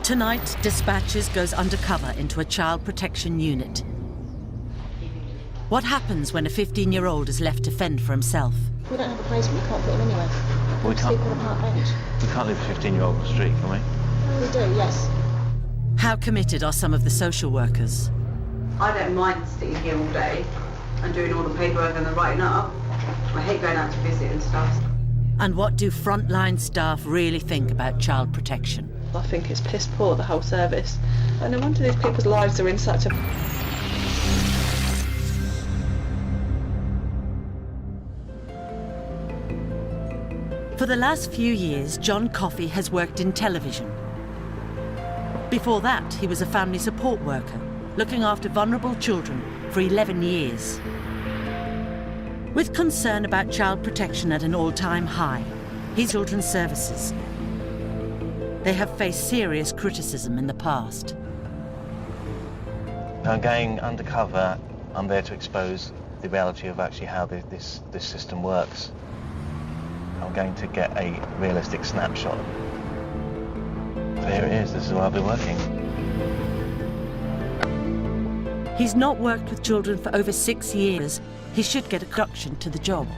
Tonight, Dispatches goes undercover into a child protection unit. What happens when a 15-year-old is left to fend for himself? We don't have a place, we can't put him anywhere. We can't. Sleep on a park bench. We can't leave a 15-year-old on the street, can we? We do, yes. How committed are some of the social workers? I don't mind sitting here all day and doing all the paperwork and the writing up. I hate going out to visit and stuff. And what do frontline staff really think about child protection? I think it's piss poor, the whole service. And no wonder these people's lives are in such a... For the last few years, John Coffey has worked in television. Before that, he was a family support worker, looking after vulnerable children for 11 years. With concern about child protection at an all-time high, his children's services. They have faced serious criticism in the past. I'm going undercover. I'm there to expose the reality of actually how this system works. I'm going to get a realistic snapshot. There it is, this is where I'll be working. He's not worked with children for over 6 years. He should get a induction to the job.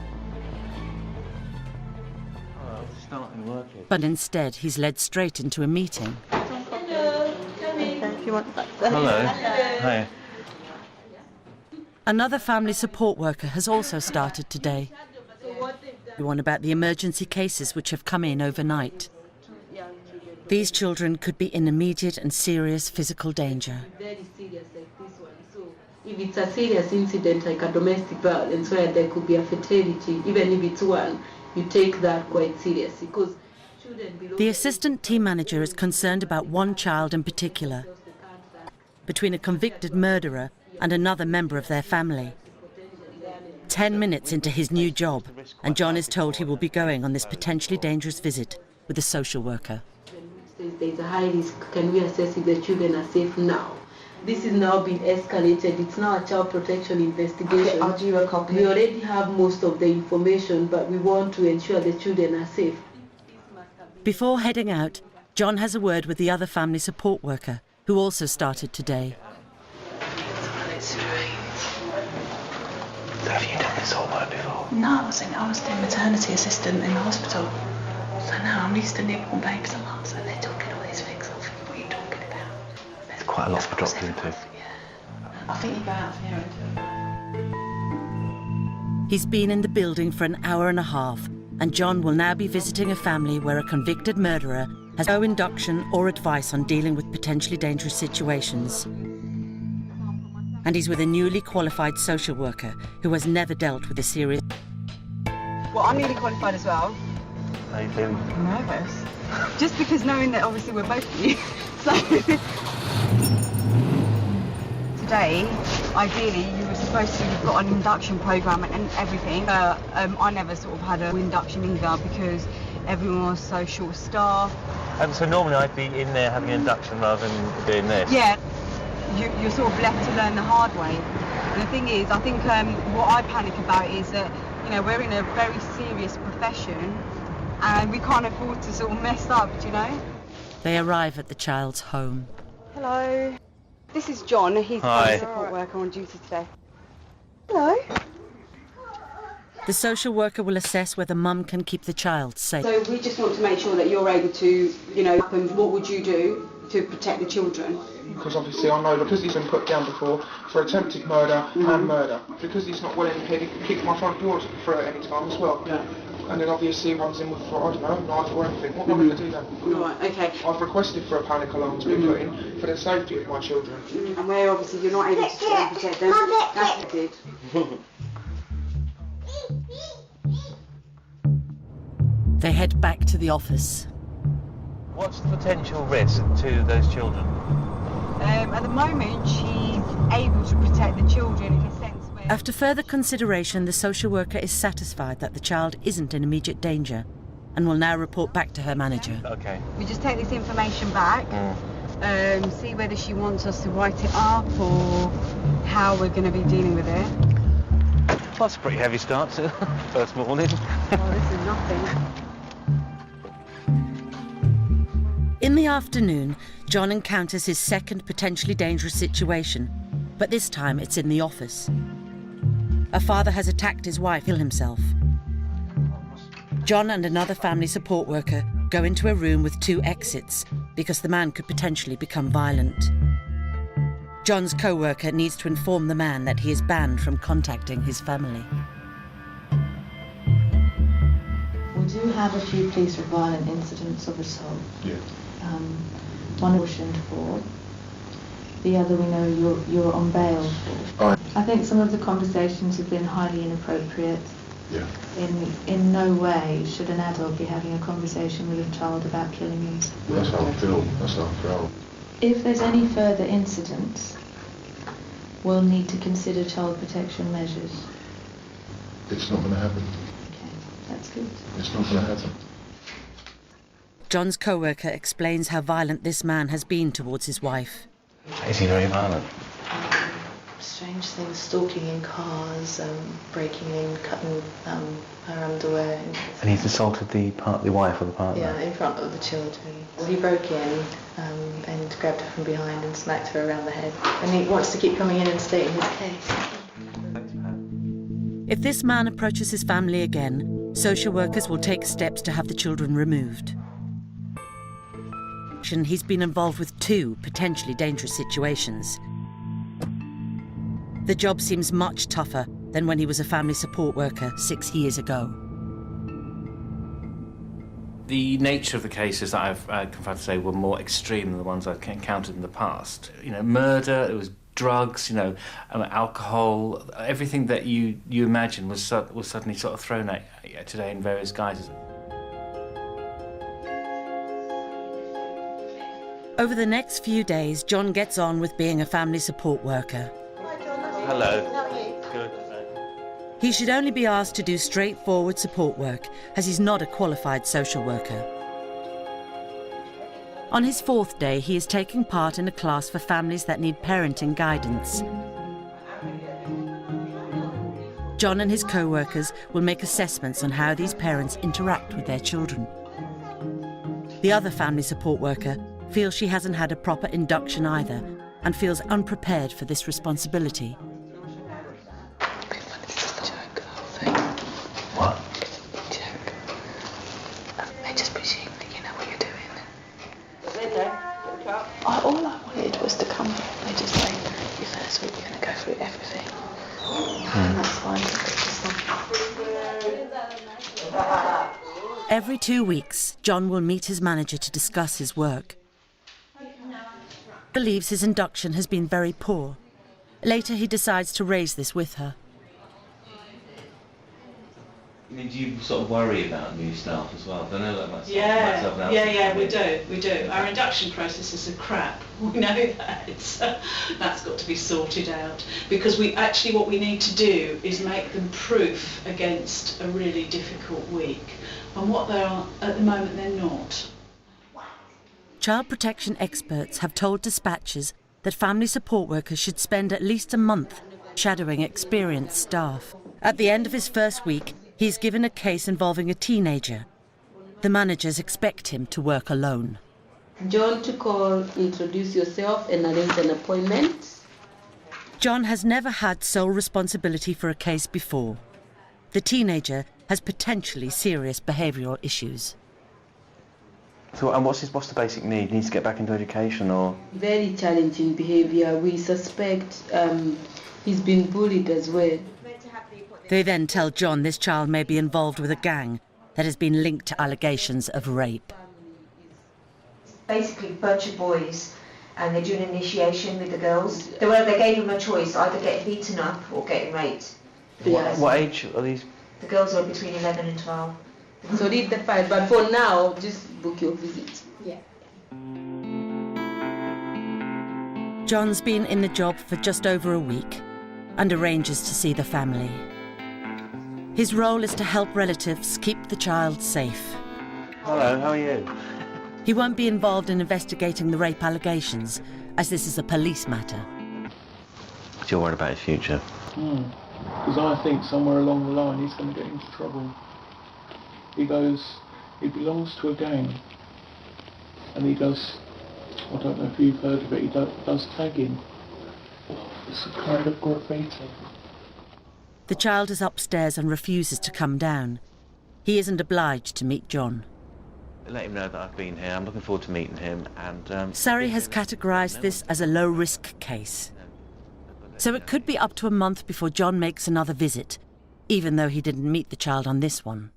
But instead, he's led straight into a meeting. Hello, come in. If you want that. Hello. Hi. Another family support worker has also started today. One about the emergency cases which have come in overnight. These children could be in immediate and serious physical danger. Very serious like this one. So if it's a serious incident like a domestic violence where there could be a fatality, even if it's one, you take that quite seriously because children below... The assistant team manager is concerned about one child in particular, between a convicted murderer and another member of their family. 10 minutes into his new job, and John is told he will be going on this potentially dangerous visit with a social worker. There's a high risk. Can we assess if the children are safe now? This is now been escalated. It's now a child protection investigation. I'll do a copy. We already have most of the information, but we want to ensure the children are safe. Before heading out, John has a word with the other family support worker, who also started today. Have you done this whole work before? No, I was doing maternity assistant in the hospital. So now I'm used to newborn babies a lot, so they're talking all these things. I think, what are you talking about? There's quite a lot to drop into. Yeah. I think you go out of here and... He's been in the building for an hour and a half, and John will now be visiting a family where a convicted murderer has no induction or advice on dealing with potentially dangerous situations. And he's with a newly qualified social worker who has never dealt with a serious... Well, I'm newly qualified as well. How are you feeling? I'm nervous. Just because knowing that obviously we're both new. So... Today, ideally, you were supposed to have got an induction programme and everything. I never sort of had an induction either because everyone was so short-staffed. So normally I'd be in there having an induction rather than doing this? Yeah. You're sort of left to learn the hard way. And the thing is, I think what I panic about is that, you know, we're in a very serious profession and we can't afford to sort of mess up, do you know? They arrive at the child's home. Hello. This is John. He's the support worker on duty today. Hello. The social worker will assess whether mum can keep the child safe. So we just want to make sure that you're able to, you know, what would you do to protect the children? Because obviously I know because he's been put down before for attempted murder and murder. Because he's not well in the head, he can kick my front door through at any time as well. Yeah. And then obviously he runs in with, I don't know, knife or anything. What am I going to do then? Right, okay. I've requested for a panic alarm to be put in for the safety of my children. And where obviously you're not able to protect them, that's what it did. They head back to the office. What's the potential risk to those children? At the moment, she's able to protect the children in a sense where... After further consideration, the social worker is satisfied that the child isn't in immediate danger and will now report back to her manager. Okay. We just take this information back, see whether she wants us to write it up or how we're going to be dealing with it. Well, that's a pretty heavy start to first morning. Oh, this is nothing. In In the afternoon, John encounters his second potentially dangerous situation, but this time it's in the office. A father has attacked his wife, kill himself. John and another family support worker go into a room with 2 exits because the man could potentially become violent. John's co-worker needs to inform the man that he is banned from contacting his family. We do have a few police with violent incidents of assault. Yeah. One abortioned for. The other we know you're on bail for. I think some of the conversations have been highly inappropriate. Yeah. In no way should an adult be having a conversation with a child about killing them. That's how I feel. That's how I feel. If there's any further incidents, we'll need to consider child protection measures. It's not going to happen. Okay, that's good. It's not going to happen. John's co-worker explains how violent this man has been towards his wife. Is he very violent? Strange things, stalking in cars, breaking in, cutting her underwear. And he's assaulted the wife or the partner? Yeah, in front of the children. He broke in and grabbed her from behind and smacked her around the head. And he wants to keep coming in and stating his case. If this man approaches his family again, social workers will take steps to have the children removed. He's been involved with 2 potentially dangerous situations. The job seems much tougher than when he was a family support worker 6 years ago. The nature of the cases that I've confronted today were more extreme than the ones I've encountered in the past. You know, murder, it was drugs, you know, alcohol, everything that you imagine was suddenly sort of thrown at you today in various guises. Over the next few days, John gets on with being a family support worker. Hello. How are you? Good. He should only be asked to do straightforward support work, as he's not a qualified social worker. On his 4th day, he is taking part in a class for families that need parenting guidance. John and his co-workers will make assessments on how these parents interact with their children. The other family support worker feels she hasn't had a proper induction either and feels unprepared for this responsibility. What? Joke. They just presume that you know what you're doing. All I wanted was to come here and they just say, your first week you're going to go through everything. And that's fine. Every 2 weeks, John will meet his manager to discuss his work. He believes his induction has been very poor. Later, he decides to raise this with her. I mean, do you sort of worry about new staff as well? I know that myself. We do. Our induction processes are crap. We know that. That's got to be sorted out. Because what we need to do is make them proof against a really difficult week. And what they are, at the moment, they're not. Child protection experts have told dispatchers that family support workers should spend at least a month shadowing experienced staff. At the end of his first week, he's given a case involving a teenager. The managers expect him to work alone. John, to call, introduce yourself and arrange an appointment. John has never had sole responsibility for a case before. The teenager has potentially serious behavioural issues. So, and what's the basic need? He needs to get back into education, or? Very challenging behaviour. We suspect he's been bullied as well. They then tell John this child may be involved with a gang that has been linked to allegations of rape. Basically, a bunch of boys, and they do an initiation with the girls. They gave them a choice, either getting beaten up or getting raped. What age are these? The girls are between 11 and 12. So read the file, but for now, just book your visit. Yeah. John's been in the job for just over a week and arranges to see the family. His role is to help relatives keep the child safe. Hello, how are you? He won't be involved in investigating the rape allegations, as this is a police matter. You're worried about his future? Because I think somewhere along the line he's going to get into trouble. He belongs to a gang. and he does, I don't know if you've heard of it, he does tagging. It's a kind of graffiti. The child is upstairs and refuses to come down. He isn't obliged to meet John. Let him know that I've been here. I'm looking forward to meeting him. And Surrey has categorised this as a low-risk case. So it could be up to a month before John makes another visit, even though he didn't meet the child on this one.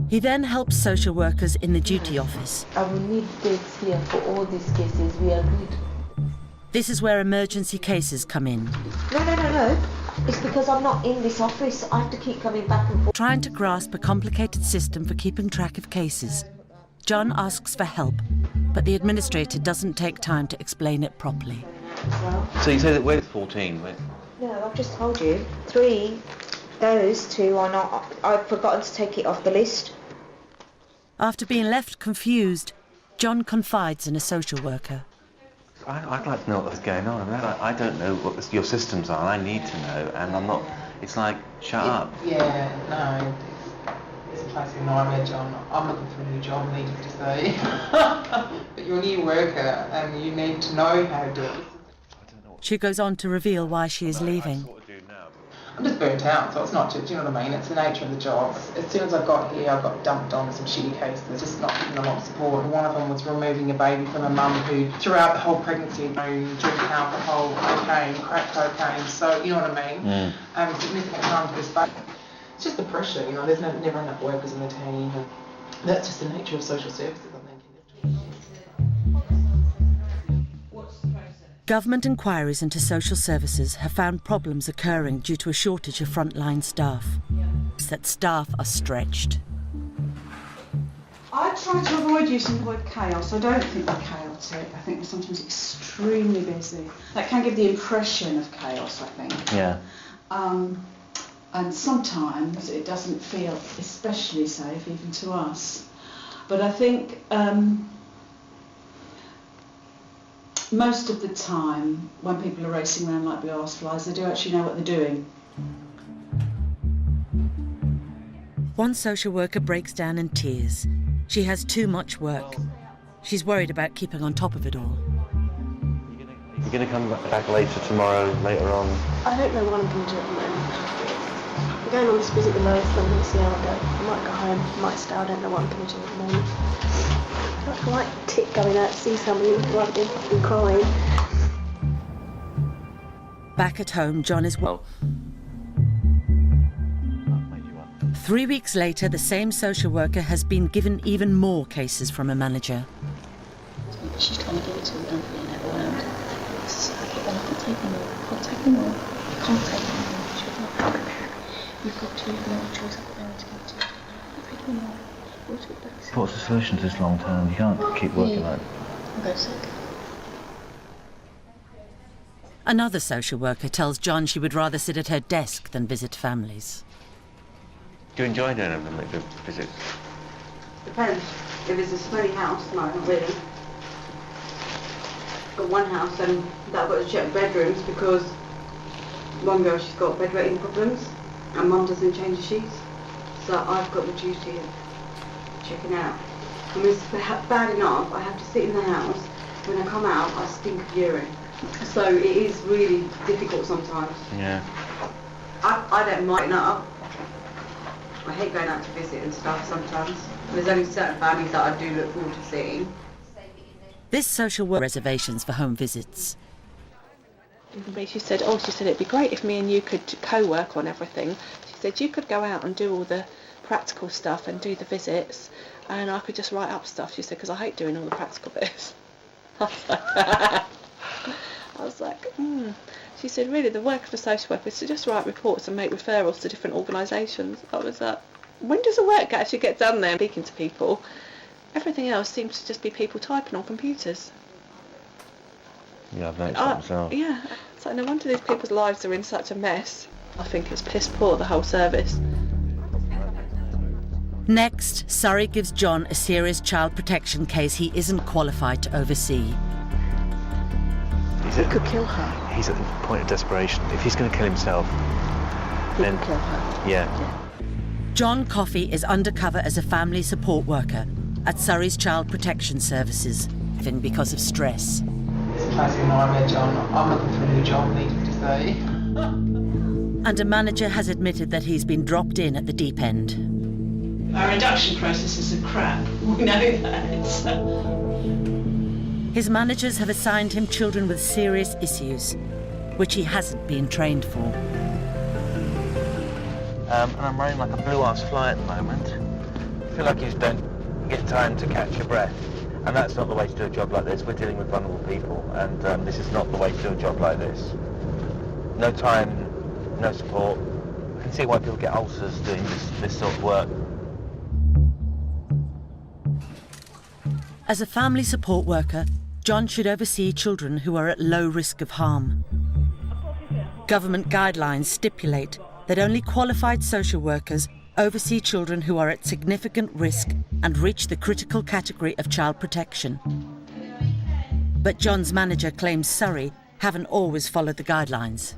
He then helps social workers in the duty office. I will need dates here for all these cases. We agreed. This is where emergency cases come in. No. It's because I'm not in this office. I have to keep coming back and forth. Trying to grasp a complicated system for keeping track of cases, John asks for help, but the administrator doesn't take time to explain it properly. So you say that we're 14, right? No, I've just told you. 3, those 2 are not. I've forgotten to take it off the list. After being left confused, John confides in a social worker. I'd like to know what's going on. I don't know what your systems are. I need to know, and I'm not. It's like, shut up. Yeah, no, it's a classic nightmare, John. I'm looking for a new job, needless to say. But you're a new worker, and you need to know how to do it. She goes on to reveal why she is leaving. I'm just burnt out, so it's not, do you know what I mean? It's the nature of the job. As soon as I got here, I got dumped on some shitty cases, just not given a lot of support. One of them was removing a baby from a mum who, throughout the whole pregnancy, drinking alcohol, cocaine, crack cocaine, so you know what I mean? Significant harm to this baby. It's just the pressure, you know, there's never enough workers in the team, and that's just the nature of social services, I think. Government inquiries into social services have found problems occurring due to a shortage of frontline staff. It's that staff are stretched. I try to avoid using the word chaos. I don't think we're chaotic. I think we're sometimes extremely busy. That can give the impression of chaos, I think. Yeah. And sometimes it doesn't feel especially safe, even to us. But I think most of the time, when people are racing around like blue arse flies, they do actually know what they're doing. One social worker breaks down in tears. She has too much work. She's worried about keeping on top of it all. You're going to come back later tomorrow, later on? I don't know what I'm going to do at the moment. I'm going on this visit with Lois, and I'm going to see how I go. I might go home, I might stay, I don't know what I'm going to do at the moment. I like tick going out to see somebody rather than fucking crying. Back at home, John is well. 3 weeks later, the same social worker has been given even more cases from a manager. She's trying to give it to me, don't really know around. So I keep going, I can't take anymore. I can't take anymore. I can't take anymore. She was like, you've got to, you've got no choice, I've got nowhere to go to. I can't take anymore. What's the solution to this long term? You can't keep working like that. I'll go sick. Another social worker tells John she would rather sit at her desk than visit families. Do you enjoy doing them, the visits? Depends. If it's a smelly house, no, not really. Got one house and that I've got to check bedrooms because one girl, she's got bedwetting problems and mum doesn't change the sheets. So I've got the duty of checking out. I mean, it's bad enough, I have to sit in the house. When I come out, I stink of urine. So it is really difficult sometimes. Yeah. I don't mind up. I hate going out to visit and stuff sometimes. There's only certain families that I do look forward to seeing. This social work reservations for home visits. She said it'd be great if me and you could co-work on everything. She said you could go out and do all the practical stuff and do the visits, and I could just write up stuff. She said, because I hate doing all the practical bits. I was like, She said, really, the work of a social worker is to just write reports and make referrals to different organisations. I was like, when does the work actually get done there? Speaking to people, everything else seems to just be people typing on computers. Yeah, I've noticed that myself. Yeah, it's like no wonder these people's lives are in such a mess. I think it's piss poor, the whole service. Next, Surrey gives John a serious child protection case he isn't qualified to oversee. He could kill her. He's at the point of desperation. If he's going to kill himself, He could kill her. Yeah. John Coffey is undercover as a family support worker at Surrey's Child Protection Services, living because of stress. It's a classic nightmare, John. I'm looking for a new job, needless to say. And a manager has admitted that he's been dropped in at the deep end. Our induction processes are crap. We know that. His managers have assigned him children with serious issues, which he hasn't been trained for. And I'm running like a blue-ass fly at the moment. I feel like you don't get time to catch your breath. And that's not the way to do a job like this. We're dealing with vulnerable people, and this is not the way to do a job like this. No time, no support. I can see why people get ulcers doing this sort of work. As a family support worker, John should oversee children who are at low risk of harm. Government guidelines stipulate that only qualified social workers oversee children who are at significant risk and reach the critical category of child protection. But John's manager claims Surrey haven't always followed the guidelines.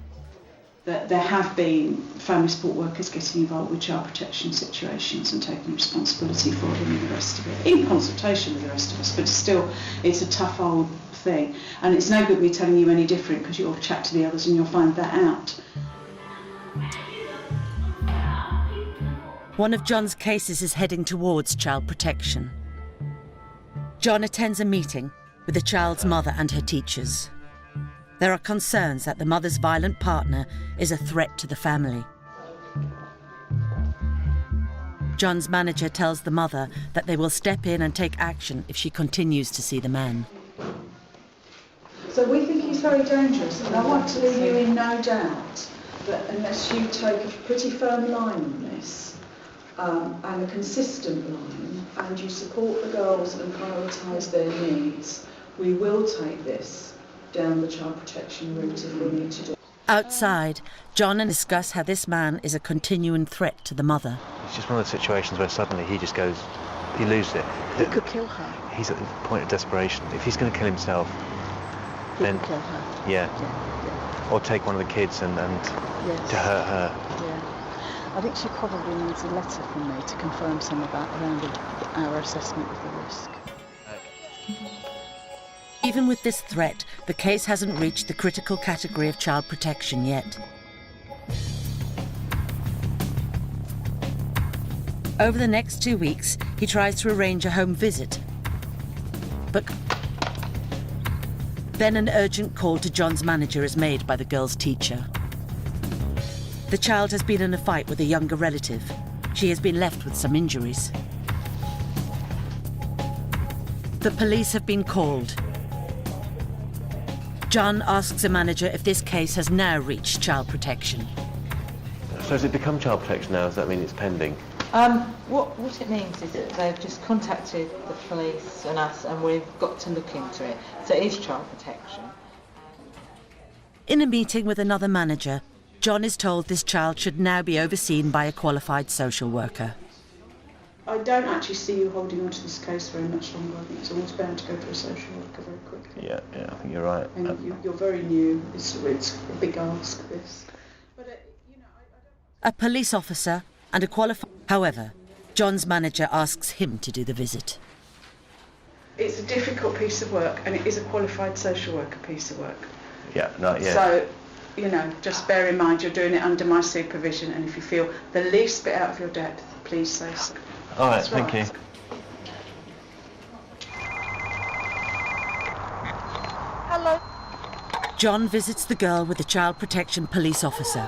That there have been family support workers getting involved with child protection situations and taking responsibility for them and the rest of it, in consultation with the rest of us, but still it's a tough old thing. And it's no good me telling you any different, because you'll chat to the others and you'll find that out. One of John's cases is heading towards child protection. John attends a meeting with the child's mother and her teachers. There are concerns that the mother's violent partner is a threat to the family. John's manager tells the mother that they will step in and take action if she continues to see the man. So we think he's very dangerous, and I want to leave you in no doubt that unless you take a pretty firm line on this, and a consistent line, and you support the girls and prioritise their needs, we will take this down the child protection route if we need to do. Outside, John and discuss how this man is a continuing threat to the mother. It's just one of those situations where suddenly he just goes, he loses it. He could kill her. He's at the point of desperation. If he's going to kill himself, He then could kill her. yeah. Or take one of the kids and Yes. to hurt her. Yeah. I think she probably needs a letter from me to confirm some of that around our assessment of the risk. Even with this threat, the case hasn't reached the critical category of child protection yet. Over the next 2 weeks, he tries to arrange a home visit. But then an urgent call to John's manager is made by the girl's teacher. The child has been in a fight with a younger relative. She has been left with some injuries. The police have been called. John asks the manager if this case has now reached child protection. So has it become child protection now? Does that mean it's pending? What it means is that they've just contacted the police and us, and we've got to look into it. So it is child protection. In a meeting with another manager, John is told this child should now be overseen by a qualified social worker. I don't actually see you holding on to this case very much longer. I think it's always bound to go to a social worker very quickly. Yeah, I think you're right. And you're very new. It's a big ask, this. But, A police officer and a qualified... However, John's manager asks him to do the visit. it's a difficult piece of work, and it is a qualified social worker piece of work. Yeah, not yet. So, just bear in mind you're doing it under my supervision, and if you feel the least bit out of your depth, please say so. All right, That's thank you. Hello. John visits the girl with the child protection police officer.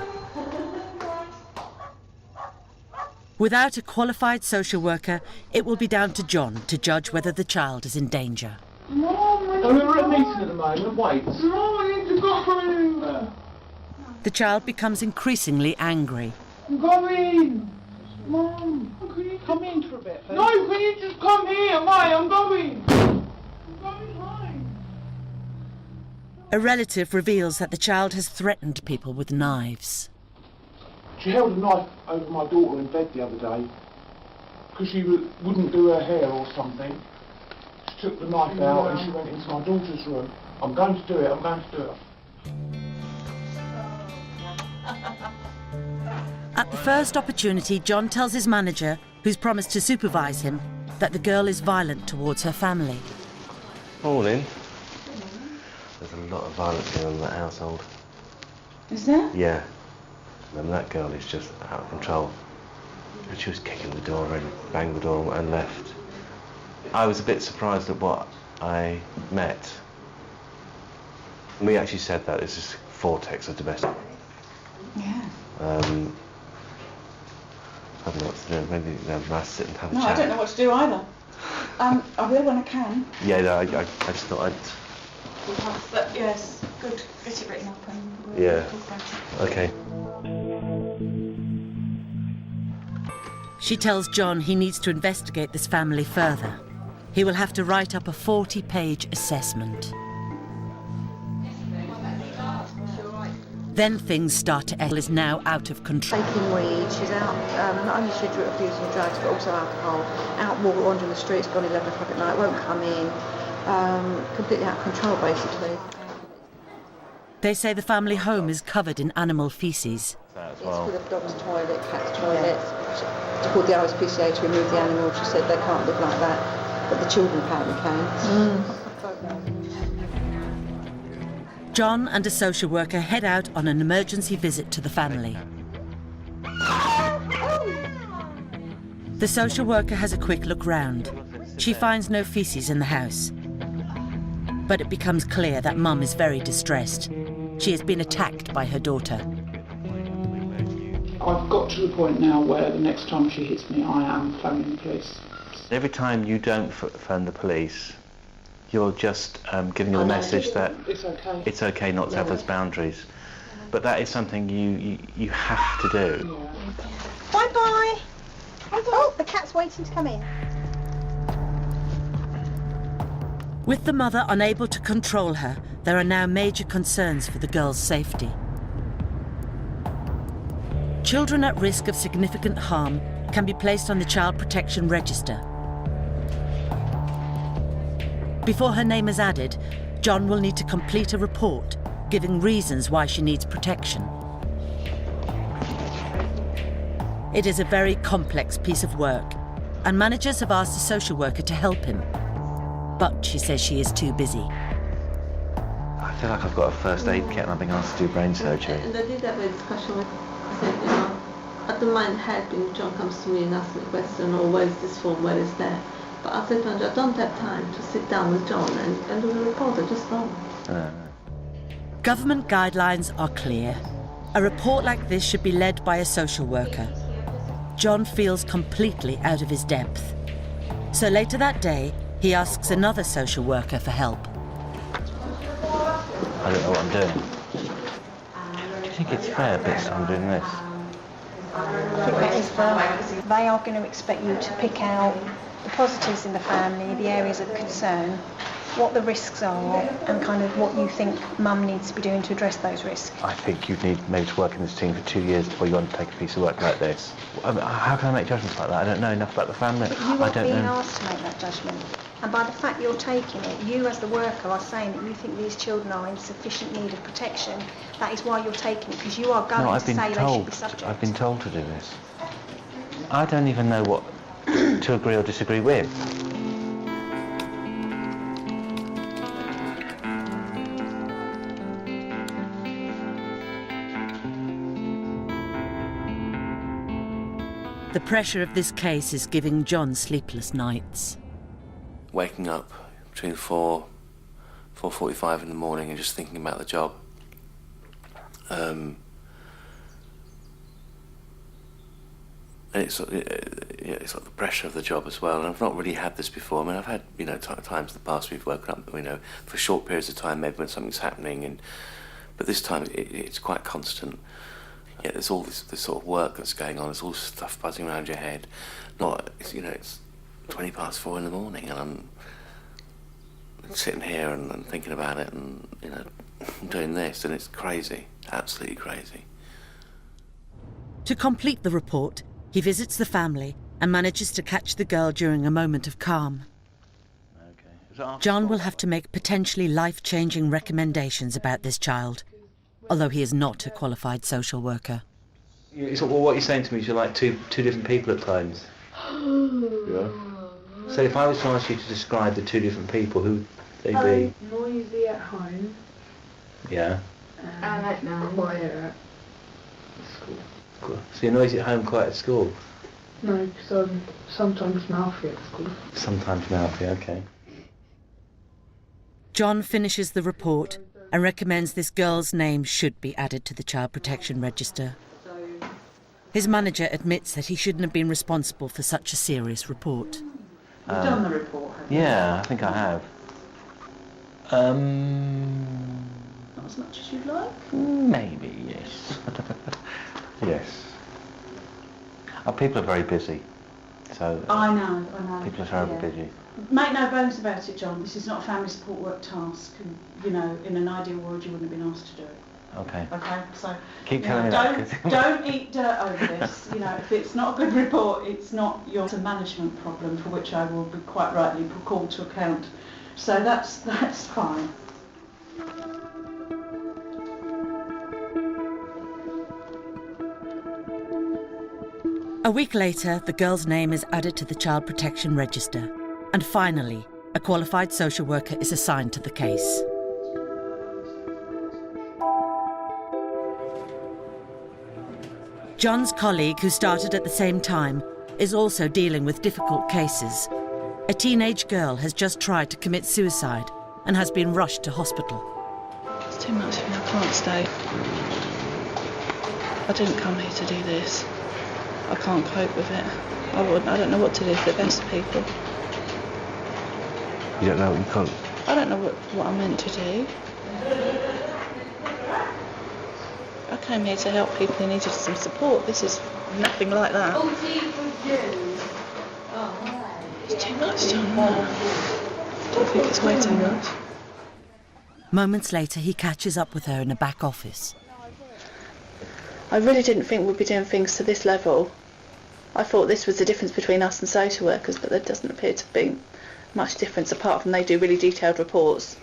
Without a qualified social worker, it will be down to John to judge whether the child is in danger. Mom, we're at a meeting at the moment, wait. Mom, I need to go home. The child becomes increasingly angry. I'm going. Mom, can you come in for a bit? No, can you just come here, Mate? I'm going. I'm going home. A relative reveals that the child has threatened people with knives. She held a knife over my daughter in bed the other day because she wouldn't do her hair or something. She took the knife out and she went into my daughter's room. I'm going to do it, I'm going to do it. At the first opportunity, John tells his manager, who's promised to supervise him, that the girl is violent towards her family. Morning. There's a lot of violence going on in that household. Is there? Yeah. And that girl is just out of control. And she was kicking the door in, banged the door and left. I was a bit surprised at what I met. We actually said that this is vortex of domestic. Yeah. I don't know what to do. Maybe nice sit and have a No, chat. I don't know what to do either. I will when I can. Yeah, no, I just thought I'd... But yes, good. Get it written up and Yeah. talk about it. Okay. She tells John he needs to investigate this family further. He will have to write up a 40-page assessment. Then things start to escalate. Is now out of control. Taking weed, she's out, not only she's abusing drugs but also alcohol, out wandering the streets, gone 11 o'clock at night, won't come in, completely out of control basically. They say the family home is covered in animal feces. It's full of dog's toilet, cat's toilets. She called the RSPCA to remove the animal. She said they can't live like that, but the children apparently can. John and a social worker head out on an emergency visit to the family. The social worker has a quick look round. She finds no feces in the house. But it becomes clear that Mum is very distressed. She has been attacked by her daughter. I've got to the point now where the next time she hits me, I am phoning the police. Every time you don't phone the police, you're just giving them a message that it's okay not to have those boundaries. But that is something you have to do. Bye bye. Oh, the cat's waiting to come in. With the mother unable to control her, there are now major concerns for the girl's safety. Children at risk of significant harm can be placed on the Child Protection Register. Before her name is added, John will need to complete a report giving reasons why she needs protection. It is a very complex piece of work, and managers have asked a social worker to help him. But she says she is too busy. I feel like I've got a first aid kit and I'm being asked to do brain surgery. And I did have a discussion with, I said, you know, I don't mind helping if John comes to me and asks me a question, or where's this form, where is that? But I said to Andrew, I don't have time to sit down with John and do the report, I just don't. Government guidelines are clear. A report like this should be led by a social worker. John feels completely out of his depth. So later that day, he asks another social worker for help. I don't know what I'm doing. Do you think it's fair that I'm doing this? I think that is fair. They are going to expect you to pick out the positives in the family, the areas of concern, what the risks are, and kind of what you think Mum needs to be doing to address those risks. I think you'd need maybe to work in this team for 2 years before you undertake a piece of work like this. How can I make judgments like that? I don't know enough about the family. But you are being asked to make that judgment. And by the fact you're taking it, you as the worker are saying that you think these children are in sufficient need of protection. That is why you're taking it, because you are going to say they should be subject. I've been told to do this. I don't even know what to agree or disagree with. The pressure of this case is giving John sleepless nights. Waking up between 4:45 in the morning and just thinking about the job. And it's like the pressure of the job as well. And I've not really had this before. I mean, I've had times in the past we've woken up for short periods of time, maybe when something's happening, but this time it's quite constant. Yeah, there's all this sort of work that's going on. There's all this stuff buzzing around your head. It's 4:20 in the morning, and I'm sitting here and thinking about it, and doing this, and it's crazy, absolutely crazy. To complete the report, he visits the family and manages to catch the girl during a moment of calm. John will have to make potentially life-changing recommendations about this child, although he is not a qualified social worker. So what you're saying to me is you're like two different people at times. Yeah. So if I was to ask you to describe the two different people, who they be? Noisy at home. Yeah. Quiet at school. Cool. So you're noisy at home, quiet at school? No, because I'm sometimes mouthy at school. Sometimes mouthy, okay. John finishes the report and recommends this girl's name should be added to the Child Protection Register. His manager admits that he shouldn't have been responsible for such a serious report. You've done the report, have you? Yeah, I think I have. Not as much as you'd like? Maybe, yes. Yes. People are very busy, so... I know. People are terribly busy. Make no bones about it, John. This is not a family support work task. And, you know, in an ideal world, you wouldn't have been asked to do it. Okay. Okay, so... Keep telling me that. Don't eat dirt over this. You know, if it's not a good report, it's not your management problem, for which I will be quite rightly called to account. So that's fine. A week later, the girl's name is added to the Child Protection Register. And finally, a qualified social worker is assigned to the case. John's colleague, who started at the same time, is also dealing with difficult cases. A teenage girl has just tried to commit suicide and has been rushed to hospital. It's too much for me, I can't stay. I didn't come here to do this. I can't cope with it. I don't know what to do for the best of people. You don't know what you can't... I don't know what I'm meant to do. I came here to help people who needed some support. This is nothing like that. It's too much, John. I don't think it's way too much. Moments later, he catches up with her in a back office. I really didn't think we'd be doing things to this level. I thought this was the difference between us and social workers, but there doesn't appear to be much difference apart from they do really detailed reports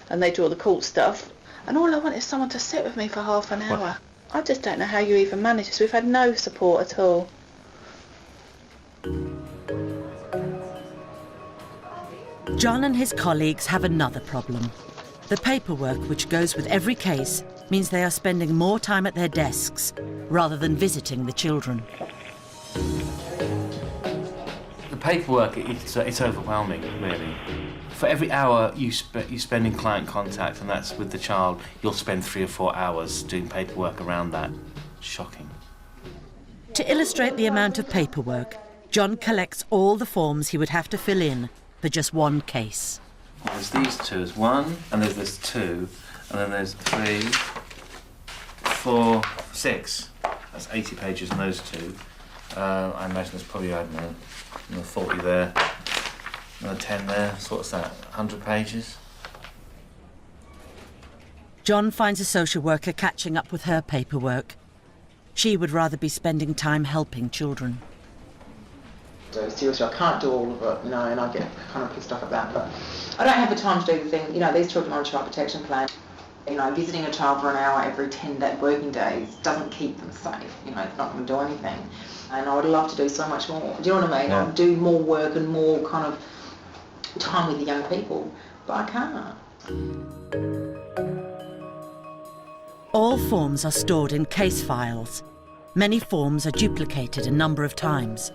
and they do all the court stuff. And all I want is someone to sit with me for half an hour. What? I just don't know how you even manage this. We've had no support at all. John and his colleagues have another problem. The paperwork which goes with every case means they are spending more time at their desks rather than visiting the children. The paperwork, it's overwhelming, really. For every hour you spend in client contact, and that's with the child, you'll spend 3 or 4 hours doing paperwork around that. Shocking. To illustrate the amount of paperwork, John collects all the forms he would have to fill in for just one case. There's these two, there's 1, and there's 2, and then there's 3, 4, 6. That's 80 pages on those 2. I imagine there's probably, I don't know, 40 there, another 10 there. So what's that, 100 pages? John finds a social worker catching up with her paperwork. She would rather be spending time helping children. So seriously, I can't do all of it, you know, and I get kind of pissed off at that, but I don't have the time to do the thing. You know, these children are on a child protection plan. You know, visiting a child for an hour every 10 working days doesn't keep them safe. You know, it's not going to do anything. And I would love to do so much more. Do you know what I mean? Yeah. I'd do more work and more kind of time with the young people, but I can't. All forms are stored in case files. Many forms are duplicated a number of times,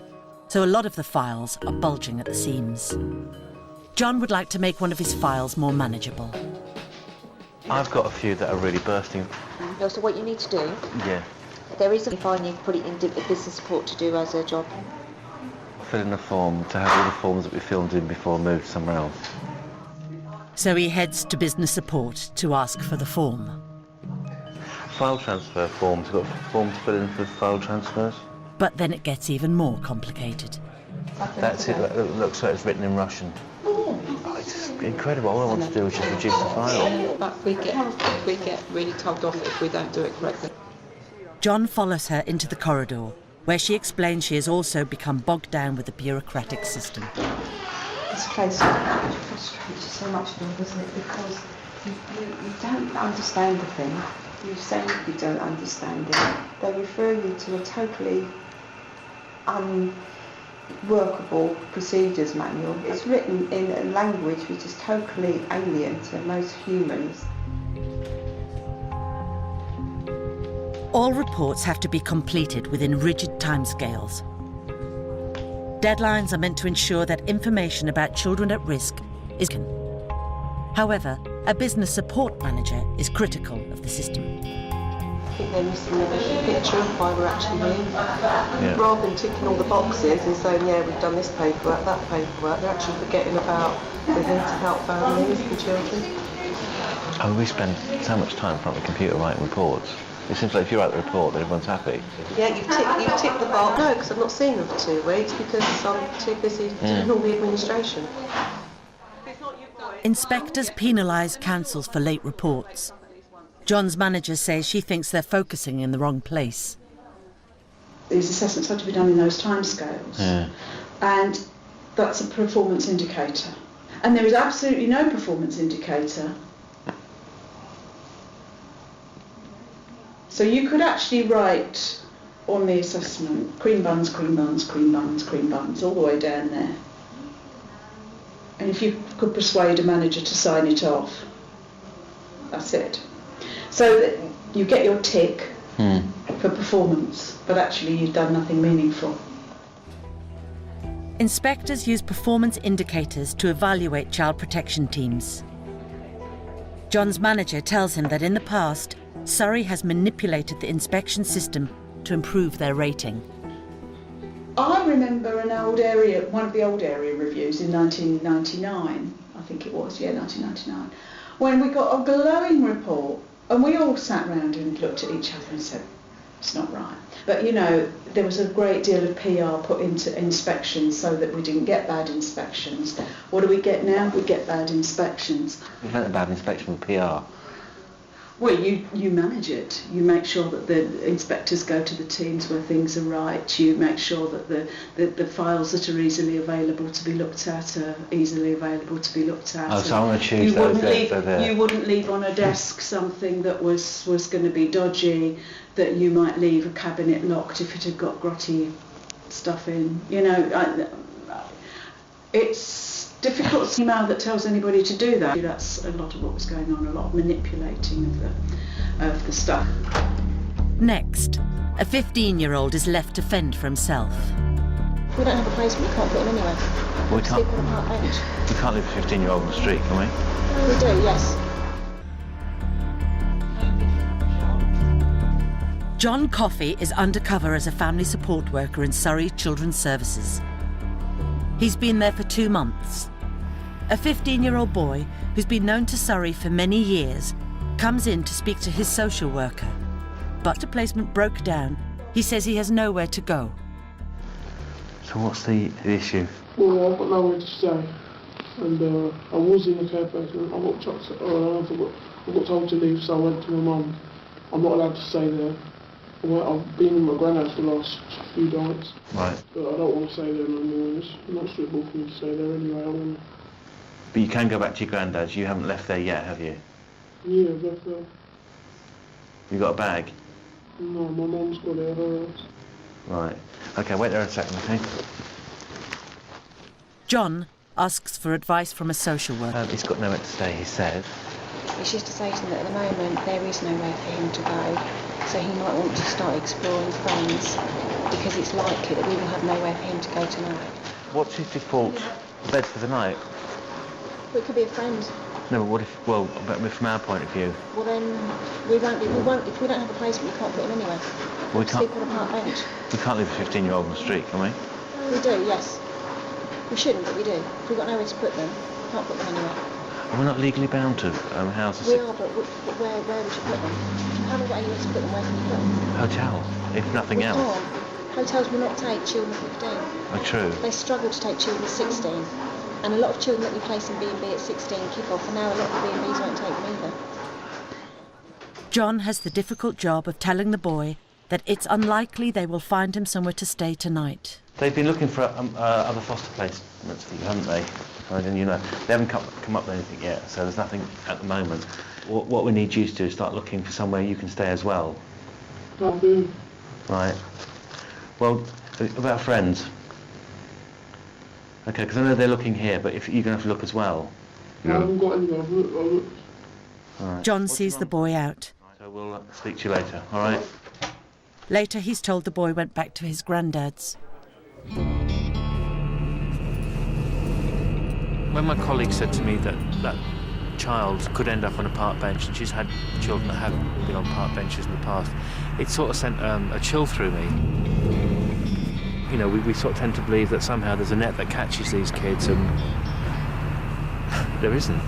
so a lot of the files are bulging at the seams. John would like to make one of his files more manageable. I've got a few that are really bursting. So what you need to do, Yeah. there is a file you can put it in business support to do as a job. Fill in a form to have all the forms that we filled in before moved somewhere else. So he heads to business support to ask for the form. File transfer forms. We've got a form to fill in for file transfers. But then it gets even more complicated. That's it. It looks like it's written in Russian. Oh, it's incredible. All I want to do is just reduce the file. But we get really told off if we don't do it correctly. John follows her into the corridor, where she explains she has also become bogged down with the bureaucratic system. This case frustrates you so much, doesn't it? Because you don't understand the thing. you say you don't understand it, they refer you to a totally unworkable procedures manual. It's written in a language which is totally alien to most humans. All reports have to be completed within rigid timescales. Deadlines are meant to ensure that information about children at risk is given. However, a business support manager is critical of the system. I think they're missing the picture of why we're actually here. Rather than ticking all the boxes and saying, yeah, we've done this paperwork, that paperwork, they're actually forgetting about we're here to help families and children. Oh, we spend so much time in front of a computer writing reports. It seems like if you write the report, then everyone's happy. Yeah, you've ticked the box. No, because I've not seen them for 2 weeks because I'm too busy doing all the administration. Inspectors penalise councils for late reports. John's manager says she thinks they're focusing in the wrong place. These assessments have to be done in those timescales, and that's a performance indicator. And there is absolutely no performance indicator. So you could actually write on the assessment, cream buns, cream buns, cream buns, cream buns, all the way down there. And if you could persuade a manager to sign it off, that's it. So that you get your tick for performance, but actually you've done nothing meaningful. Inspectors use performance indicators to evaluate child protection teams. John's manager tells him that in the past, Surrey has manipulated the inspection system to improve their rating. I remember one of the old area reviews in 1999, I think it was, 1999, when we got a glowing report and we all sat round and looked at each other and said, it's not right. But you know, there was a great deal of PR put into inspections so that we didn't get bad inspections. What do we get now? We get bad inspections. We've had a bad inspection with PR. Well, you manage it. You make sure that the inspectors go to the teams where things are right. You make sure that the files that are easily available to be looked at are easily available to be looked at. Oh, so I'm going to choose those there. You wouldn't leave on a desk something that was going to be dodgy, that you might leave a cabinet locked if it had got grotty stuff in. You know, it's difficult to email that tells anybody to do that. That's a lot of what was going on, a lot of manipulating of the stuff. Next, a 15-year-old is left to fend for himself. We don't have a placement, we can't put him anywhere. We can't, sleep on a park bench. We can't leave a 15-year-old on the street, can we? We do, yes. John Coffey is undercover as a family support worker in Surrey Children's Services. He's been there for 2 months. A 15-year-old boy who's been known to Surrey for many years comes in to speak to his social worker. But the placement broke down. He says he has nowhere to go. So what's the issue? Well, I've got nowhere to stay. And I was in the care placement. I got told to leave, so I went to my mum. I'm not allowed to stay there. I've been in my granddad's the last few nights. Right. But I don't want to stay there no more. It's not suitable for me to stay there anyway. But you can go back to your granddad's. You haven't left there yet, have you? Yeah, I've left there. You got a bag? No, my mum's got it at her house. Right. OK, wait there a second, OK? John asks for advice from a social worker. He's got nowhere to stay, he said. It's just to say to him that at the moment there is nowhere for him to go, so he might want to start exploring friends, because it's likely that we will have nowhere for him to go tonight. What's his default bed for the night? Well, it could be a friend. No, but what if, well, from our point of view? Well then, we won't, if we don't have a placement, we can't put him anywhere. Well, we can't, sleep on a park bench. We can't leave a 15-year-old on the street, can we? We do, yes. We shouldn't, but we do. If we've got nowhere to put them, we can't put them anywhere. And we're not legally bound to house We are, but where would you put them? If you haven't got anywhere to put them, where can you put them? Hotel, if nothing else. Can't. Hotels will not take children of 15. Oh, true. They struggle to take children of 16. And a lot of children that we place in B&B at 16 kick off, and now a lot of B&Bs won't take them either. John has the difficult job of telling the boy that it's unlikely they will find him somewhere to stay tonight. They've been looking for other foster placements for you, haven't they? I mean, you know, they haven't come up with anything yet, so there's nothing at the moment. What we need you to do is start looking for somewhere you can stay as well. Right. Well, about friends. Okay, because I know they're looking here, but if you're going to have to look as well. I haven't got anyone. All right. John sees the boy out. So we'll speak to you later, all right? Later, he's told the boy went back to his granddad's. When my colleague said to me that that child could end up on a park bench, and she's had children that have been on park benches in the past, it sort of sent a chill through me. You know, we sort of tend to believe that somehow there's a net that catches these kids, and there isn't.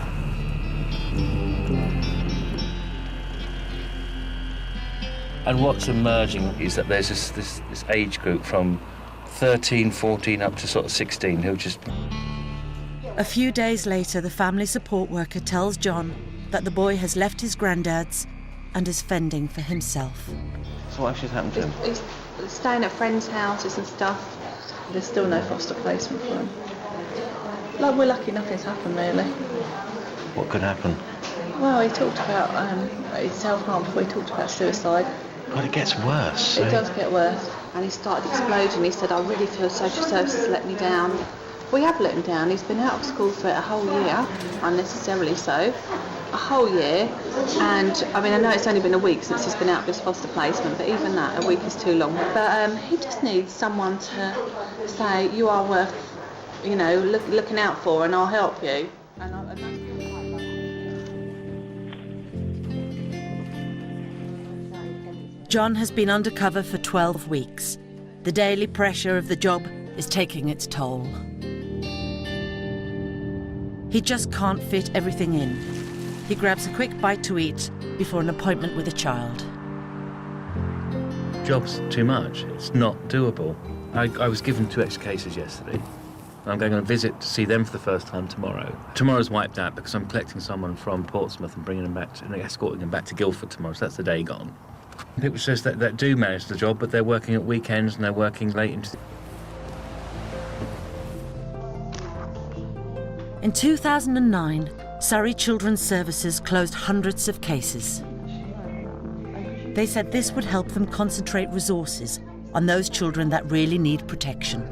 And what's emerging is that there's this age group from 13, 14 up to sort of 16 who just... A few days later, the family support worker tells John that the boy has left his granddad's and is fending for himself. So what actually happened to him? He's staying at friends' houses and stuff. There's still no foster placement for him. Like, we're lucky nothing's happened, really. What could happen? Well, he talked about his self-harm before he talked about suicide. God, it gets worse. It does get worse. And he started exploding. He said, I really feel social services let me down. We have let him down. He's been out of school for a whole year, unnecessarily so. A whole year. And, I mean, I know it's only been a week since he's been out of his foster placement, but even that, a week is too long. But he just needs someone to say, you are worth, you know, looking out for, and I'll help you. John has been undercover for 12 weeks. The daily pressure of the job is taking its toll. He just can't fit everything in. He grabs a quick bite to eat before an appointment with a child. Job's too much. It's not doable. I was given 2 extra cases yesterday. I'm going on a visit to see them for the first time tomorrow. Tomorrow's wiped out because I'm collecting someone from Portsmouth and bringing them back and escorting them back to Guildford tomorrow, so that's the day gone. People says that do manage the job, but they're working at weekends and they're working late into the... In 2009, Surrey Children's Services closed hundreds of cases. They said this would help them concentrate resources on those children that really need protection.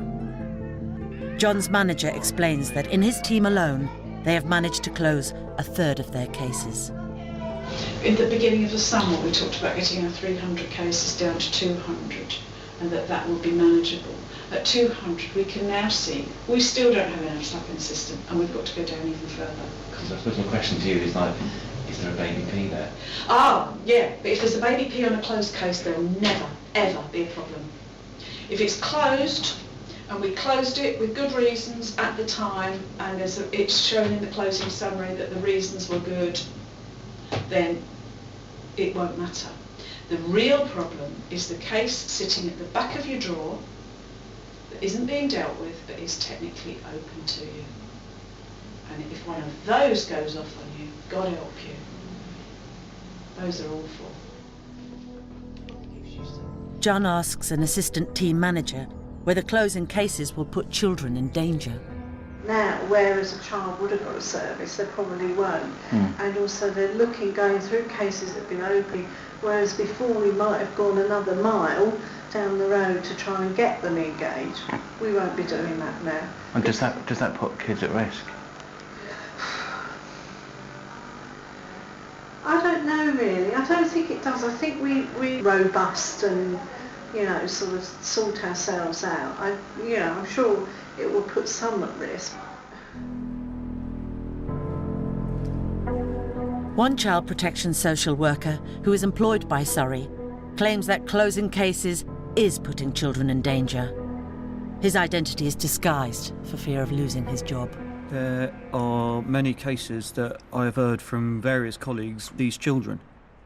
John's manager explains that in his team alone, they have managed to close a third of their cases. In the beginning of the summer, we talked about getting our 300 cases down to 200, and that would be manageable. At 200, we can now see we still don't have enough staff in the system, and we've got to go down even further. So I suppose my question to you is like, is there a baby P there? Ah, yeah, but if there's a baby P on a closed case, there will never, ever be a problem. If it's closed, and we closed it with good reasons at the time, and it's shown in the closing summary that the reasons were good, then it won't matter. The real problem is the case sitting at the back of your drawer that isn't being dealt with but is technically open to you. And if one of those goes off on you, God help you. Those are awful. John asks an assistant team manager whether closing cases will put children in danger. Now, whereas a child would have got a service, they probably won't. And also they're going through cases that have been open, whereas before we might have gone another mile down the road to try and get them engaged. We won't be doing that now. And does that put kids at risk? I don't know really. I don't think it does. I think we're robust and, you know, sort of sort ourselves out. I'm sure it will put some at risk. One child protection social worker who is employed by Surrey claims that closing cases is putting children in danger. His identity is disguised for fear of losing his job. There are many cases that I have heard from various colleagues, these children.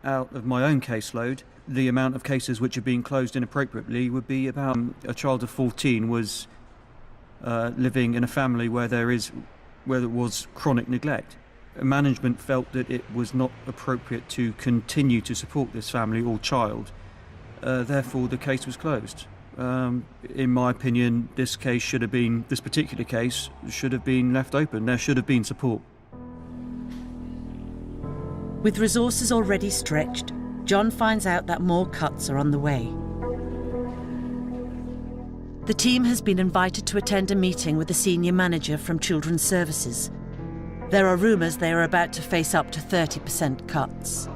Out of my own caseload, the amount of cases which are being closed inappropriately would be about a child of 14 was living in a family where there was chronic neglect. Management felt that it was not appropriate to continue to support this family or child. Therefore, the case was closed. In my opinion, this particular case should have been left open. There should have been support. With resources already stretched, John finds out that more cuts are on the way. The team has been invited to attend a meeting with the senior manager from Children's Services. There are rumours they are about to face up to 30% cuts.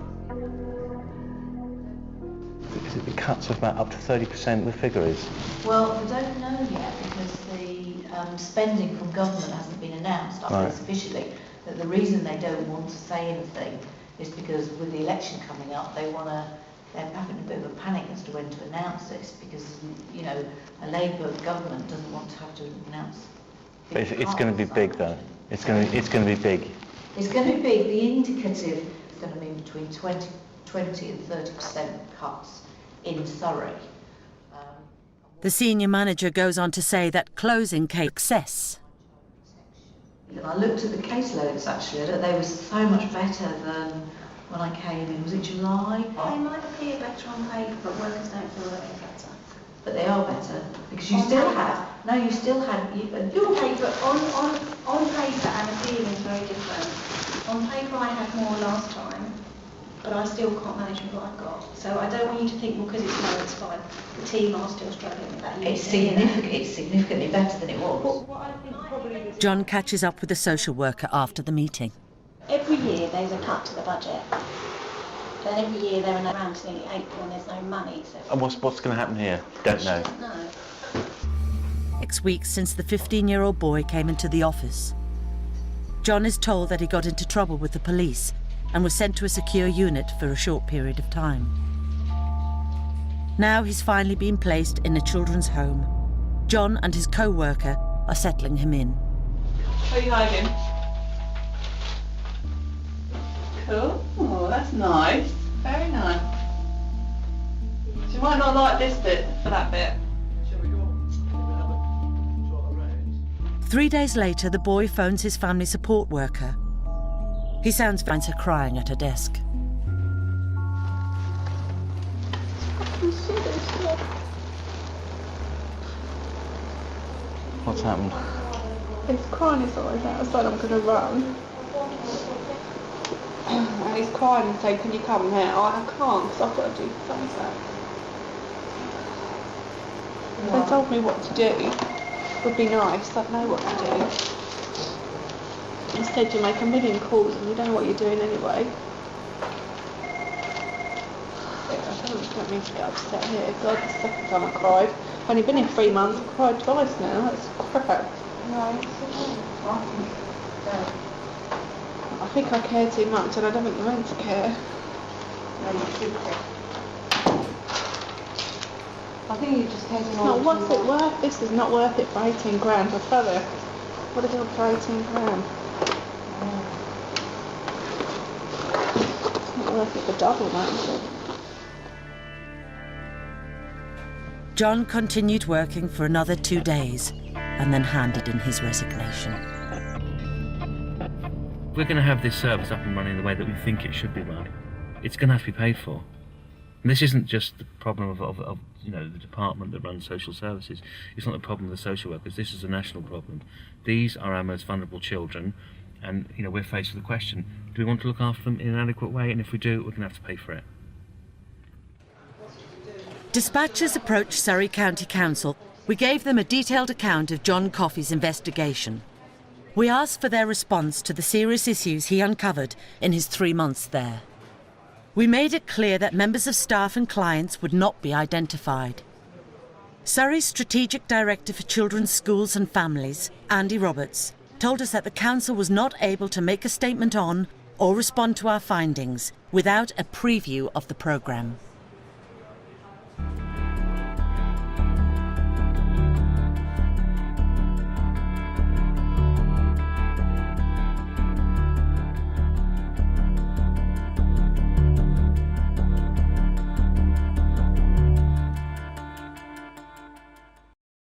Is it the cuts of about up to 30% the figure is? Well, we don't know yet because the spending from government hasn't been announced, Right. officially. That the reason they don't want to say anything is because with the election coming up, they're having a bit of a panic as to when to announce this because, you know, a Labour government doesn't want to have to announce. But it's going to be big though. It's going to be big. It's going to be big. The indicative is going to be between 20 and 30% cuts in Surrey. The senior manager goes on to say that closing case success. And I looked at the caseloads actually, that they were so much better than when I came in. Was it July? They might appear better on paper, but workers don't feel that they're better. But they are better because you On still paper. had. No, you still had. Your paper on paper and a feeling is very different. On paper I had more last time, but I still can't manage with what I've got. So I don't want you to think, well, because it's low, it's fine. The team are still struggling with that. It's significantly better than it was. John catches up with the social worker after the meeting. Every year there's a cut to the budget. Then every year they're around to nearly April and there's no money. So And what's going to happen here? Don't know. no. 6 weeks since the 15-year-old boy came into the office. John is told that he got into trouble with the police and was sent to a secure unit for a short period of time. Now he's finally been placed in a children's home. John and his co-worker are settling him in. Where are you hiding? Cool. Oh, that's nice. Very nice. So you might not like this bit for that bit. 3 days later, the boy phones his family support worker. He finds her crying at her desk. What's happened? He's crying his eyes out. I said I'm going to run. And he's crying and saying, can you come now? I can't because I've got to do something. They told me what to do. Would be nice. I'd know what to do. Instead you make a million calls and you don't know what you're doing anyway. I don't mean to get upset here. God, the second time I cried. I've only been in 3 months, I've cried twice now. That's crap. No, I think I care too much and I don't think you're meant to care. No, you should care. I think you just care to No, what's it worth? This is not worth it for 18 grand. I'll tell you. What have I got for 18 grand? It's not worth it for double that, is it? John continued working for another 2 days and then handed in his resignation. We're going to have this service up and running the way that we think it should be run. It's going to have to be paid for. And this isn't just the problem of you know, the department that runs social services. It's not the problem of the social workers. This is a national problem. These are our most vulnerable children, and you know, we're faced with the question: do we want to look after them in an adequate way? And if we do, we're going to have to pay for it. Dispatchers approached Surrey County Council. We gave them a detailed account of John Coffey's investigation. We asked for their response to the serious issues he uncovered in his 3 months there. We made it clear that members of staff and clients would not be identified. Surrey's Strategic Director for Children's Schools and Families, Andy Roberts, told us that the council was not able to make a statement on or respond to our findings without a preview of the programme.